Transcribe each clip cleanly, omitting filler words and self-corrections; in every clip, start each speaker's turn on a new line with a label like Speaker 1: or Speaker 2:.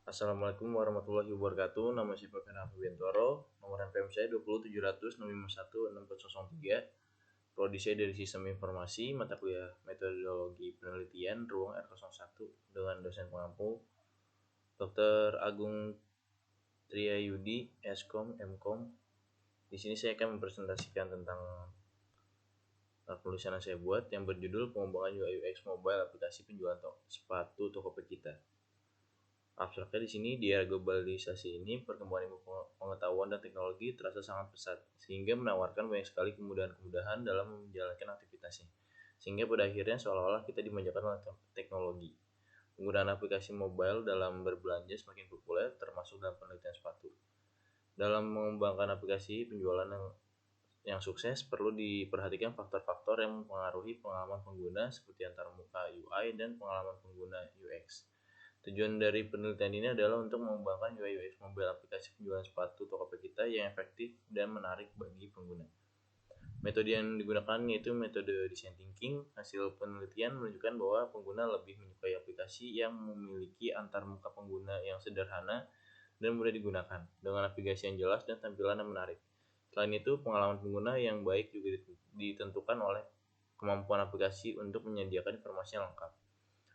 Speaker 1: Assalamualaikum warahmatullahi wabarakatuh. Nama saya Febran Bintoro. Nomor handphone saya 20700 651 6403. Prodi saya dari Sistem Informasi, mata kuliah Metodologi Penelitian, ruang R01 dengan dosen pengampu Dr. Agung Triyayudi, Eskom, Mkom. Di sini saya akan mempresentasikan tentang penulisan yang saya buat yang berjudul pengembangan UI UX mobile aplikasi penjualan sepatu Tokopedia. Abstraknya di sini, di era globalisasi ini, perkembangan ilmu pengetahuan dan teknologi terasa sangat pesat, sehingga menawarkan banyak sekali kemudahan-kemudahan dalam menjalankan aktivitasnya. Sehingga pada akhirnya seolah-olah kita dimanjakan oleh teknologi. Penggunaan aplikasi mobile dalam berbelanja semakin populer, termasuk dalam penelitian sepatu. Dalam mengembangkan aplikasi penjualan yang sukses, perlu diperhatikan faktor-faktor yang mempengaruhi pengalaman pengguna seperti antarmuka UI dan pengalaman pengguna UX. Tujuan dari penelitian ini adalah untuk mengembangkan UI UX mobile aplikasi penjualan sepatu Tokopedia yang efektif dan menarik bagi pengguna. Metode yang digunakan yaitu metode design thinking. Hasil penelitian menunjukkan bahwa pengguna lebih menyukai aplikasi yang memiliki antarmuka pengguna yang sederhana dan mudah digunakan, dengan aplikasi yang jelas dan tampilan yang menarik. Selain itu, pengalaman pengguna yang baik juga ditentukan oleh kemampuan aplikasi untuk menyediakan informasi yang lengkap,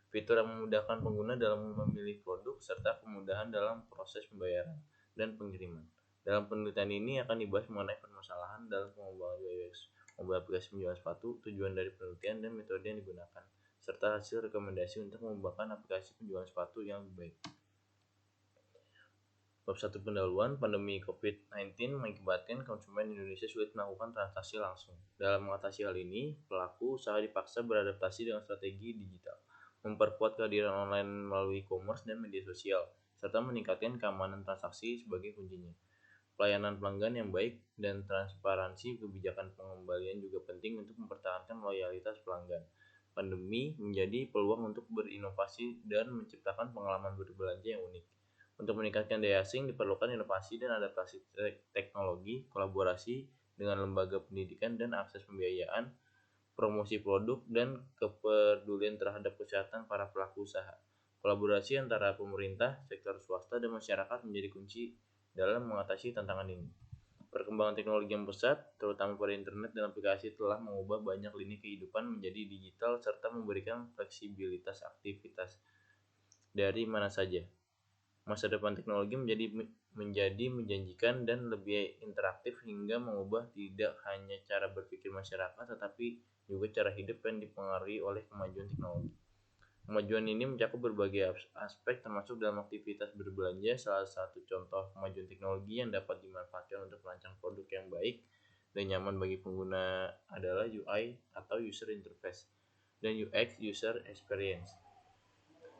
Speaker 1: fitur yang memudahkan pengguna dalam memilih produk, serta kemudahan dalam proses pembayaran dan pengiriman. Dalam penelitian ini akan dibahas mengenai permasalahan dalam pengembangan UI UX mobile aplikasi penjualan sepatu, tujuan dari penelitian dan metode yang digunakan, serta hasil rekomendasi untuk mengembangkan aplikasi penjualan sepatu yang lebih baik. Bab 1 pendahuluan. Pandemi COVID-19 mengakibatkan konsumen Indonesia sulit melakukan transaksi langsung. Dalam mengatasi hal ini, pelaku usaha dipaksa beradaptasi dengan strategi digital, memperkuat kehadiran online melalui e-commerce dan media sosial, serta meningkatkan keamanan transaksi sebagai kuncinya. Pelayanan pelanggan yang baik dan transparansi kebijakan pengembalian juga penting untuk mempertahankan loyalitas pelanggan. Pandemi menjadi peluang untuk berinovasi dan menciptakan pengalaman berbelanja yang unik. Untuk meningkatkan daya saing diperlukan inovasi dan adaptasi teknologi, kolaborasi dengan lembaga pendidikan dan akses pembiayaan, promosi produk, dan kepedulian terhadap kesehatan para pelaku usaha. Kolaborasi antara pemerintah, sektor swasta, dan masyarakat menjadi kunci dalam mengatasi tantangan ini. Perkembangan teknologi yang pesat, terutama pada internet dan aplikasi, telah mengubah banyak lini kehidupan menjadi digital serta memberikan fleksibilitas aktivitas dari mana saja. Masa depan teknologi menjadi menjanjikan dan lebih interaktif hingga mengubah tidak hanya cara berpikir masyarakat tetapi juga cara hidup yang dipengaruhi oleh kemajuan teknologi. Kemajuan ini mencakup berbagai aspek termasuk dalam aktivitas berbelanja. Salah satu contoh kemajuan teknologi yang dapat dimanfaatkan untuk merancang produk yang baik dan nyaman bagi pengguna adalah UI atau User Interface dan UX User Experience.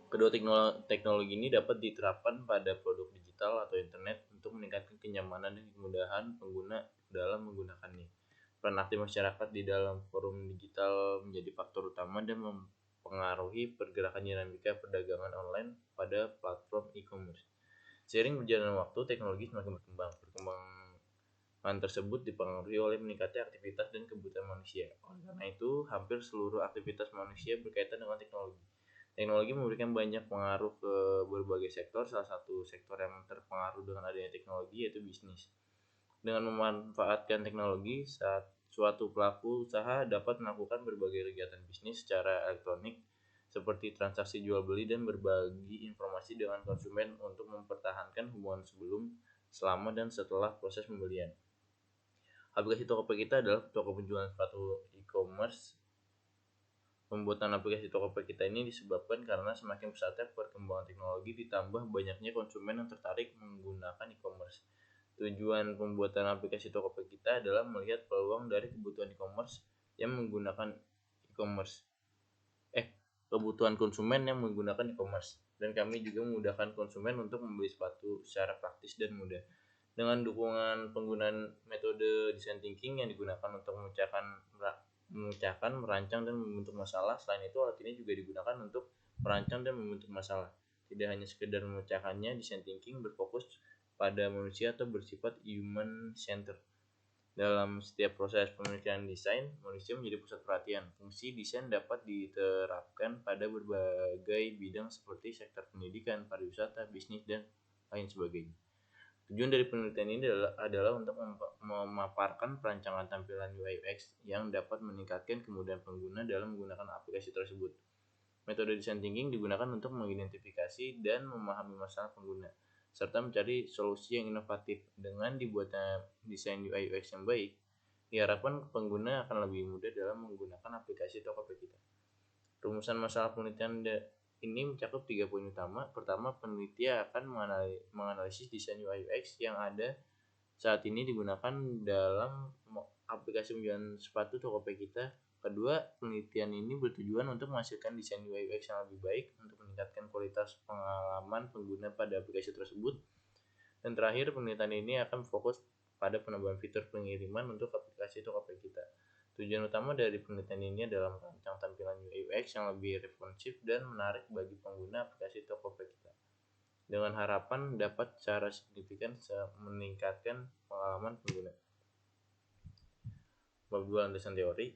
Speaker 1: Kedua teknologi ini dapat diterapkan pada produk digital atau internet untuk meningkatkan kenyamanan dan kemudahan pengguna dalam menggunakannya. Peran aktif masyarakat di dalam forum digital menjadi faktor utama dan mempengaruhi pergerakan dinamika perdagangan online pada platform e-commerce. Seiring berjalannya waktu, teknologi semakin berkembang. Perkembangan tersebut dipengaruhi oleh meningkatnya aktivitas dan kebutuhan manusia. Oleh karena itu, hampir seluruh aktivitas manusia berkaitan dengan teknologi. Teknologi memberikan banyak pengaruh ke berbagai sektor. Salah satu sektor yang terpengaruh dengan adanya teknologi yaitu bisnis. Dengan memanfaatkan teknologi, suatu pelaku usaha dapat melakukan berbagai kegiatan bisnis secara elektronik seperti transaksi jual beli dan berbagi informasi dengan konsumen untuk mempertahankan hubungan sebelum, selama, dan setelah proses pembelian. Aplikasi Tokopedia adalah toko penjualan sepatu e-commerce. Pembuatan aplikasi Tokopedia ini disebabkan karena semakin pesatnya perkembangan teknologi ditambah banyaknya konsumen yang tertarik menggunakan e-commerce. Tujuan pembuatan aplikasi Tokopedia adalah melihat peluang dari kebutuhan e-commerce yang menggunakan e-commerce. Kebutuhan konsumen yang menggunakan e-commerce, dan kami juga memudahkan konsumen untuk membeli sepatu secara praktis dan mudah. Dengan dukungan penggunaan metode design thinking yang digunakan untuk memecahkan, merancang, dan membentuk masalah. Selain itu, alat ini juga digunakan untuk merancang dan membentuk masalah. Tidak hanya sekedar memecahkannya, design thinking berfokus pada manusia atau bersifat human centered. Dalam setiap proses pemikiran desain, manusia menjadi pusat perhatian. Fungsi desain dapat diterapkan pada berbagai bidang seperti sektor pendidikan, pariwisata, bisnis, dan lain sebagainya. Tujuan dari penelitian ini adalah untuk memaparkan perancangan tampilan UI UX yang dapat meningkatkan kemudahan pengguna dalam menggunakan aplikasi tersebut. Metode design thinking digunakan untuk mengidentifikasi dan memahami masalah pengguna, serta mencari solusi yang inovatif. Dengan dibuatnya desain UI UX yang baik, diharapkan pengguna akan lebih mudah dalam menggunakan aplikasi Tokopedia kita. Rumusan masalah penelitian ini mencakup 3 poin utama. Pertama, peneliti akan menganalisis desain UI UX yang ada saat ini digunakan dalam aplikasi penjualan sepatu Tokopedia kita. Kedua, penelitian ini bertujuan untuk menghasilkan desain UI UX yang lebih baik untuk meningkatkan kualitas pengalaman pengguna pada aplikasi tersebut. Dan terakhir, penelitian ini akan fokus pada penambahan fitur pengiriman untuk aplikasi Tokopedia kita. Tujuan utama dari penelitian ini adalah merancang tampilan UI UX yang lebih responsif dan menarik bagi pengguna aplikasi Tokopedia kita, dengan harapan dapat secara signifikan meningkatkan pengalaman pengguna. Bab 2, landasan teori.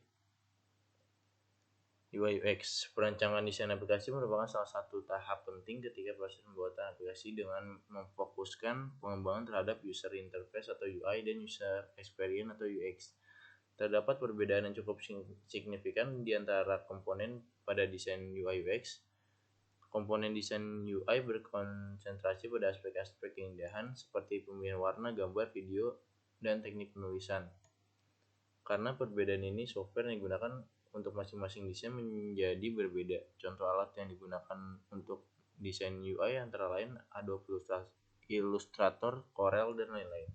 Speaker 1: UI UX, perancangan desain aplikasi merupakan salah satu tahap penting ketika proses pembuatan aplikasi dengan memfokuskan pengembangan terhadap user interface atau UI dan user experience atau UX. Terdapat perbedaan yang cukup signifikan di antara komponen pada desain UI UX. Komponen desain UI berkonsentrasi pada aspek-aspek keindahan seperti pemilihan warna, gambar, video, dan teknik penulisan. Karena perbedaan ini, software yang digunakan untuk masing-masing desain menjadi berbeda. Contoh alat yang digunakan untuk desain UI antara lain Adobe Illustrator, Corel, dan lain-lain.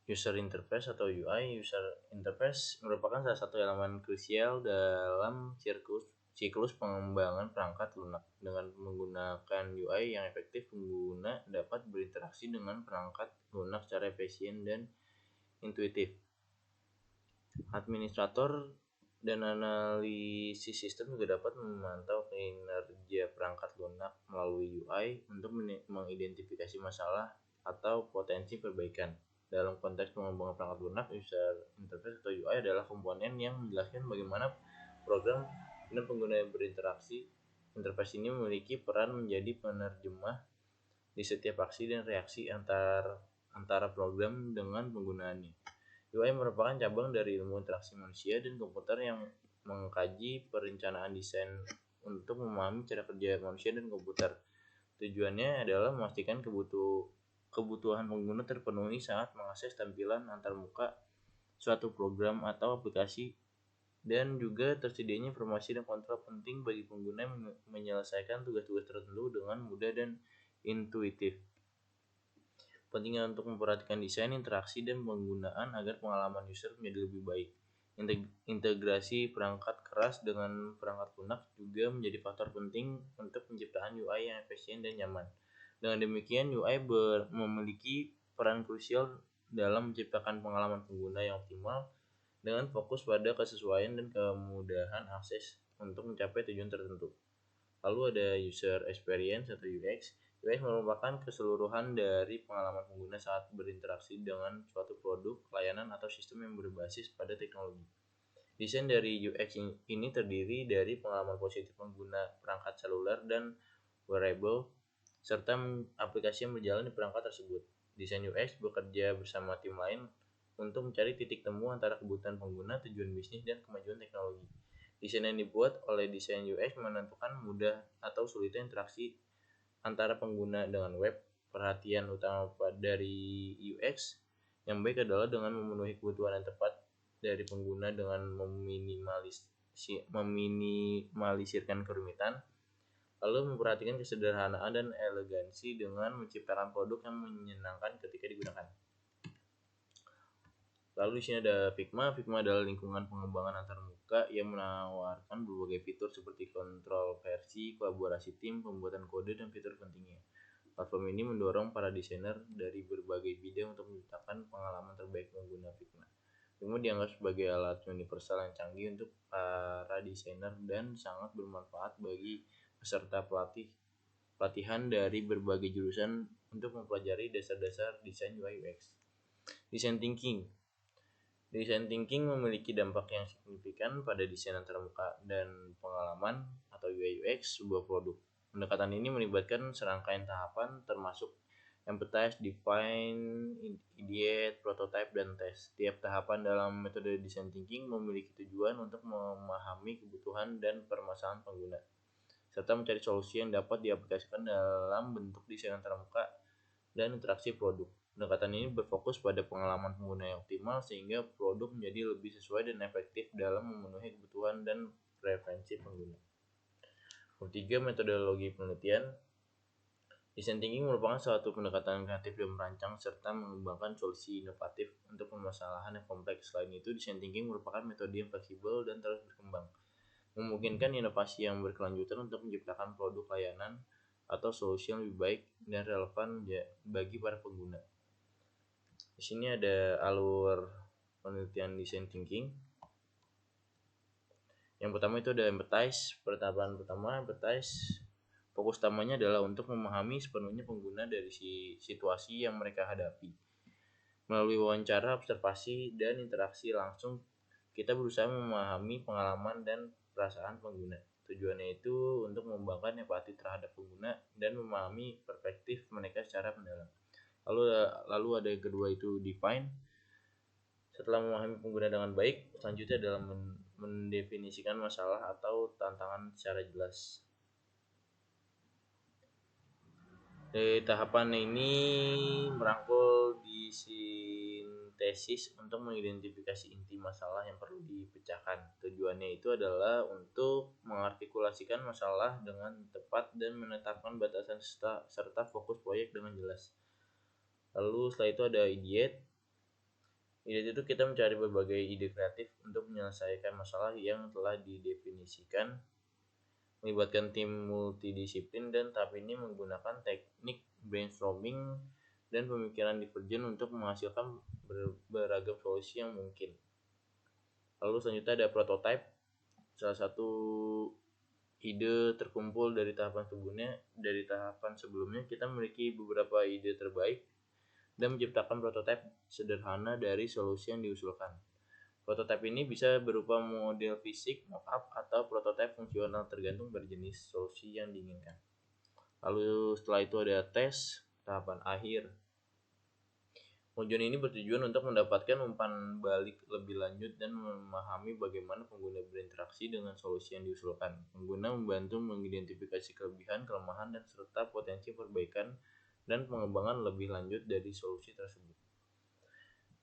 Speaker 1: User interface atau UI, user interface merupakan salah satu elemen krusial dalam siklus pengembangan perangkat lunak. Dengan menggunakan UI yang efektif, pengguna dapat berinteraksi dengan perangkat lunak secara efisien dan intuitif. Administrator dan analisis sistem juga dapat memantau kinerja perangkat lunak melalui UI untuk mengidentifikasi masalah atau potensi perbaikan. Dalam konteks pengembangan perangkat lunak, user interface atau UI adalah komponen yang menjelaskan bagaimana program dan pengguna yang berinteraksi. Interface ini memiliki peran menjadi penerjemah di setiap aksi dan reaksi antara program dengan penggunaannya. UI merupakan cabang dari ilmu interaksi manusia dan komputer yang mengkaji perencanaan desain untuk memahami cara kerja manusia dan komputer. Tujuannya adalah memastikan kebutuhan pengguna terpenuhi saat mengakses tampilan antarmuka suatu program atau aplikasi, dan juga tersedianya informasi dan kontrol penting bagi pengguna yang menyelesaikan tugas-tugas tertentu dengan mudah dan intuitif. Pentingnya untuk memperhatikan desain, interaksi, dan penggunaan agar pengalaman user menjadi lebih baik. Integrasi perangkat keras dengan perangkat lunak juga menjadi faktor penting untuk penciptaan UI yang efisien dan nyaman. Dengan demikian, UI memiliki peran krusial dalam menciptakan pengalaman pengguna yang optimal dengan fokus pada kesesuaian dan kemudahan akses untuk mencapai tujuan tertentu. Lalu ada user experience atau UX. UX merupakan keseluruhan dari pengalaman pengguna saat berinteraksi dengan suatu produk, layanan, atau sistem yang berbasis pada teknologi. Desain dari UX ini terdiri dari pengalaman positif pengguna perangkat seluler dan wearable, serta aplikasi yang berjalan di perangkat tersebut. Desain UX bekerja bersama tim lain untuk mencari titik temu antara kebutuhan pengguna, tujuan bisnis, dan kemajuan teknologi. Desain yang dibuat oleh desain UX menentukan mudah atau sulitnya interaksi antara pengguna dengan web. Perhatian utama dari UX yang baik adalah dengan memenuhi kebutuhan yang tepat dari pengguna dengan meminimalisirkan kerumitan, lalu memperhatikan kesederhanaan dan elegansi dengan menciptakan produk yang menyenangkan ketika digunakan. Lalu di sini ada Figma. Figma adalah lingkungan pengembangan antarmuka yang menawarkan berbagai fitur seperti kontrol versi, kolaborasi tim, pembuatan kode, dan fitur pentingnya. Platform ini mendorong para desainer dari berbagai bidang untuk menciptakan pengalaman terbaik pengguna Figma. Figma dianggap sebagai alat universal yang canggih untuk para desainer dan sangat bermanfaat bagi peserta pelatih pelatihan dari berbagai jurusan untuk mempelajari dasar-dasar desain UI UX. Design thinking. Design thinking memiliki dampak yang signifikan pada desain antarmuka dan pengalaman atau UI UX sebuah produk. Pendekatan ini melibatkan serangkaian tahapan termasuk empathize, define, ideate, prototype, dan test. Tiap tahapan dalam metode design thinking memiliki tujuan untuk memahami kebutuhan dan permasalahan pengguna, serta mencari solusi yang dapat diaplikasikan dalam bentuk desain antarmuka dan interaksi produk. Pendekatan ini berfokus pada pengalaman pengguna yang optimal sehingga produk menjadi lebih sesuai dan efektif dalam memenuhi kebutuhan dan preferensi pengguna. Ketiga, metodologi penelitian. Design thinking merupakan suatu pendekatan kreatif dalam merancang serta mengembangkan solusi inovatif untuk permasalahan yang kompleks. Selain itu, design thinking merupakan metode yang fleksibel dan terus berkembang, memungkinkan inovasi yang berkelanjutan untuk menciptakan produk layanan atau solusi yang lebih baik dan relevan bagi para pengguna. Di sini ada alur penelitian design thinking. Yang pertama itu ada empathize. Tahapan pertama empathize. Fokus utamanya adalah untuk memahami sepenuhnya pengguna dari situasi yang mereka hadapi. Melalui wawancara, observasi, dan interaksi langsung, kita berusaha memahami pengalaman dan perasaan pengguna. Tujuannya itu untuk mengembangkan empati terhadap pengguna dan memahami perspektif mereka secara mendalam. Lalu ada yang kedua itu define. Setelah memahami pengguna dengan baik, selanjutnya adalah mendefinisikan masalah atau tantangan secara jelas. Tahapan ini merangkul disintesis untuk mengidentifikasi inti masalah yang perlu dipecahkan. Tujuannya itu adalah untuk mengartikulasikan masalah dengan tepat dan menetapkan batasan serta fokus proyek dengan jelas. Lalu setelah itu ada ideate. Ideate itu kita mencari berbagai ide kreatif untuk menyelesaikan masalah yang telah didefinisikan, melibatkan tim multidisiplin, dan tahap ini menggunakan teknik brainstorming dan pemikiran divergen untuk menghasilkan beragam solusi yang mungkin. Lalu selanjutnya ada prototype. Salah satu ide terkumpul dari tahapan sebelumnya kita memiliki beberapa ide terbaik dan menciptakan prototipe sederhana dari solusi yang diusulkan. Prototipe ini bisa berupa model fisik, mock-up, atau prototipe fungsional tergantung berjenis solusi yang diinginkan. Lalu setelah itu ada tes, tahapan akhir. Pengujian ini bertujuan untuk mendapatkan umpan balik lebih lanjut dan memahami bagaimana pengguna berinteraksi dengan solusi yang diusulkan. Pengguna membantu mengidentifikasi kelebihan, kelemahan, dan serta potensi perbaikan dan pengembangan lebih lanjut dari solusi tersebut.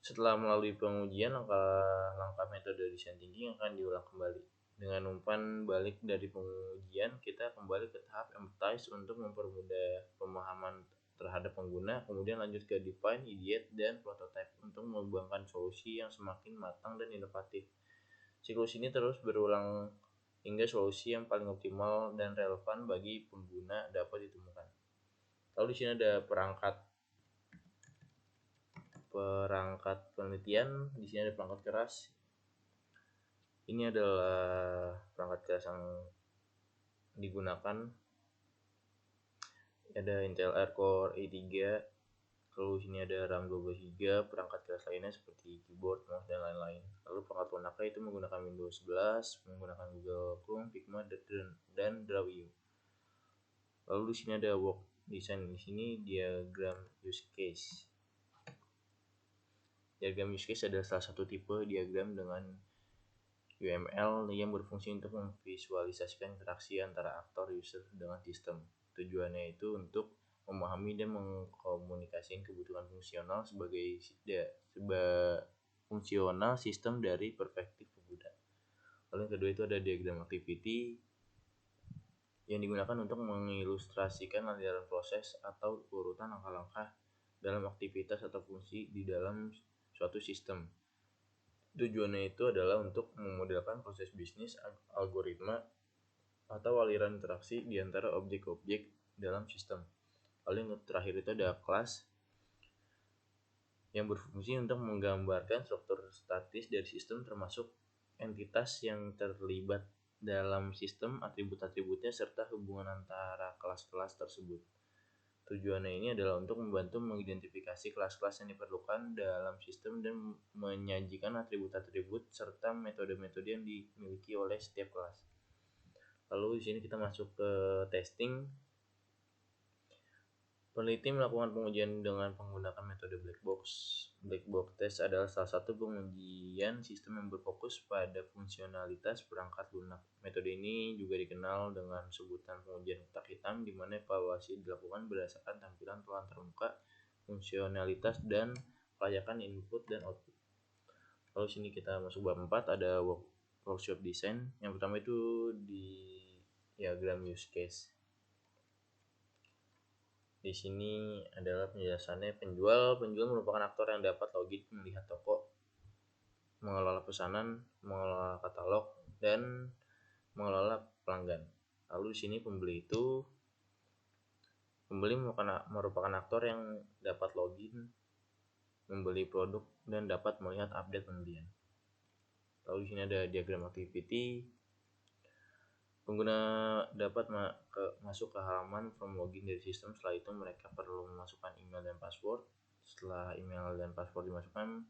Speaker 1: Setelah melalui pengujian, langkah-langkah metode design thinking akan diulang kembali. Dengan umpan balik dari pengujian, kita kembali ke tahap empathize untuk mempermudah pemahaman terhadap pengguna, kemudian lanjut ke define, ideate, dan prototype untuk mengembangkan solusi yang semakin matang dan inovatif. Siklus ini terus berulang hingga solusi yang paling optimal dan relevan bagi pengguna dapat ditemukan. Lalu di sini ada perangkat penelitian. Di sini ada perangkat keras. Ini adalah perangkat keras yang digunakan. Ada Intel Core i3. Lalu sini ada RAM 12GB, perangkat keras lainnya seperti keyboard, mouse, dan lain-lain. Lalu perangkat lunak itu menggunakan Windows 11, menggunakan Google Chrome, Figma, dan Draw.io. Lalu di sini ada work design. Di sini diagram use case. Diagram use case adalah salah satu tipe diagram dengan UML yang berfungsi untuk memvisualisasikan interaksi antara aktor user dengan sistem. Tujuannya itu untuk memahami dan mengkomunikasikan kebutuhan fungsional sebagai fungsional sistem dari perspektif pengguna. Lalu yang kedua itu ada diagram activity yang digunakan untuk mengilustrasikan aliran proses atau urutan langkah-langkah dalam aktivitas atau fungsi di dalam suatu sistem. Tujuannya itu adalah untuk memodelkan proses bisnis, algoritma, atau aliran interaksi di antara objek-objek dalam sistem. Lalu yang terakhir itu ada kelas yang berfungsi untuk menggambarkan struktur statis dari sistem termasuk entitas yang terlibat dalam sistem, atribut-atributnya, serta hubungan antara kelas-kelas tersebut. Tujuannya ini adalah untuk membantu mengidentifikasi kelas-kelas yang diperlukan dalam sistem dan menyajikan atribut-atribut serta metode-metode yang dimiliki oleh setiap kelas. Lalu di sini kita masuk ke testing. Peneliti melakukan pengujian dengan menggunakan metode black box. Black box test adalah salah satu pengujian sistem yang berfokus pada fungsionalitas perangkat lunak. Metode ini juga dikenal dengan sebutan pengujian kotak hitam, di mana evaluasi dilakukan berdasarkan tampilan pelan termuka, fungsionalitas, dan kelayakan input dan output. Lalu sini kita masuk bab 4, ada workshop design. Yang pertama itu di diagram use case. Di sini adalah penjelasannya. Penjual merupakan aktor yang dapat login melihat toko, mengelola pesanan, mengelola katalog, dan mengelola pelanggan. Lalu di sini pembeli merupakan aktor yang dapat login, membeli produk, dan dapat melihat update pembelian. Lalu di sini ada diagram activity. Pengguna dapat masuk ke halaman form login dari sistem. Setelah itu mereka perlu memasukkan email dan password. Setelah email dan password dimasukkan,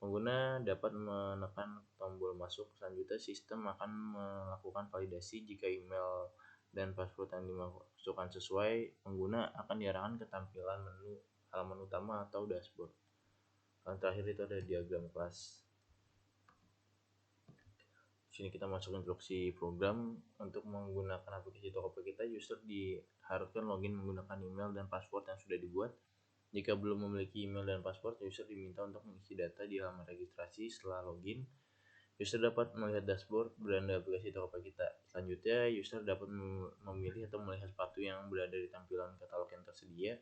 Speaker 1: pengguna dapat menekan tombol masuk. Selanjutnya sistem akan melakukan validasi. Jika email dan password yang dimasukkan sesuai, pengguna akan diarahkan ke tampilan menu halaman utama atau dashboard. Dan terakhir itu ada diagram kelas. Sini kita masuk instruksi program. Untuk menggunakan aplikasi Tokopedia kita, user diharuskan login menggunakan email dan password yang sudah dibuat. Jika belum memiliki email dan password, user diminta untuk mengisi data di halaman registrasi. Setelah login, user dapat melihat dashboard beranda aplikasi Tokopedia kita. Selanjutnya, user dapat memilih atau melihat sepatu yang berada di tampilan katalog yang tersedia.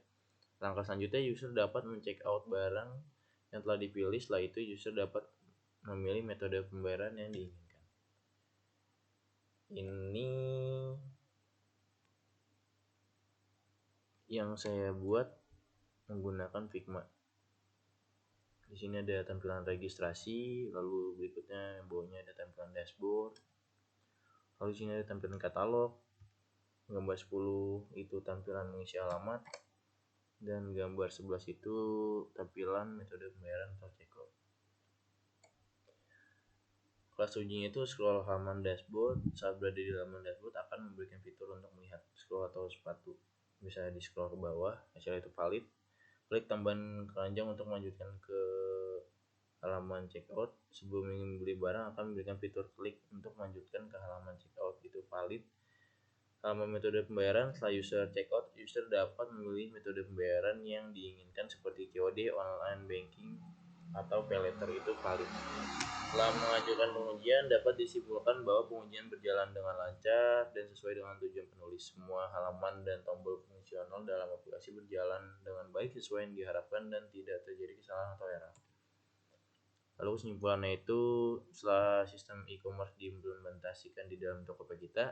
Speaker 1: Langkah selanjutnya, user dapat men-check out barang yang telah dipilih. Setelah itu, user dapat memilih metode pembayaran yang diinginkan. Ini yang saya buat menggunakan Figma. Di sini ada tampilan registrasi, lalu berikutnya bawahnya ada tampilan dashboard. Lalu di sini ada tampilan katalog. Gambar 10 itu tampilan mengisi alamat, dan gambar 11 itu tampilan metode pembayaran atau checkout. Kelas ujinya itu scroll halaman dashboard. Saat berada di halaman dashboard akan memberikan fitur untuk melihat scroll atau sepatu. Bisa di scroll ke bawah, hasilnya itu valid. Klik tambahan keranjang untuk melanjutkan ke halaman checkout. Sebelum ingin membeli barang akan memberikan fitur klik untuk melanjutkan ke halaman checkout, itu valid. Halaman metode pembayaran. Setelah user checkout, user dapat memilih metode pembayaran yang diinginkan seperti COD, online banking, atau pay later, itu valid. Setelah mengajukan pengujian, dapat disimpulkan bahwa pengujian berjalan dengan lancar dan sesuai dengan tujuan penulis. Semua halaman dan tombol fungsional dalam aplikasi berjalan dengan baik sesuai yang diharapkan dan tidak terjadi kesalahan atau error. Lalu kesimpulannya itu, setelah sistem e-commerce diimplementasikan di dalam Tokopedia,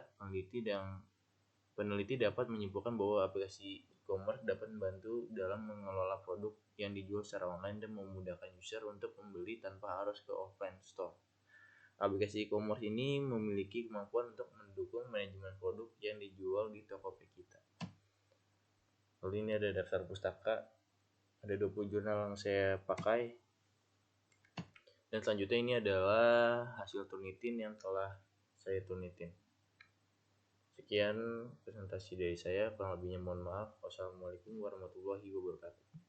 Speaker 1: peneliti dapat menyimpulkan bahwa aplikasi e-commerce dapat membantu dalam mengelola produk yang dijual secara online dan memudahkan user untuk membeli tanpa harus ke offline store. Aplikasi e-commerce ini memiliki kemampuan untuk mendukung manajemen produk yang dijual di Tokopedia kita. Lalu ini ada daftar pustaka, ada 20 jurnal yang saya pakai. Dan selanjutnya ini adalah hasil Turnitin yang telah saya Turnitin. Sekian presentasi dari saya, kurang lebihnya mohon maaf. Wassalamualaikum warahmatullahi wabarakatuh.